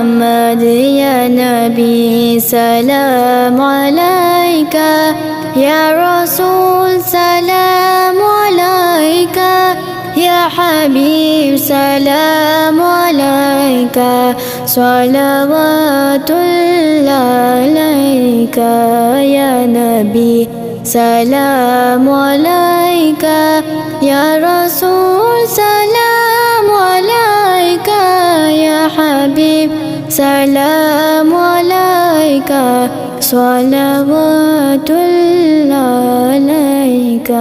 محمد يا نبي سلام عليك يا رسول سلام عليك يا حبيب سلام عليك صلوات الله عليك يا نبي سلام عليك يا رسول سلام عليك يا حبيب سلام عليك صلوات الله عليك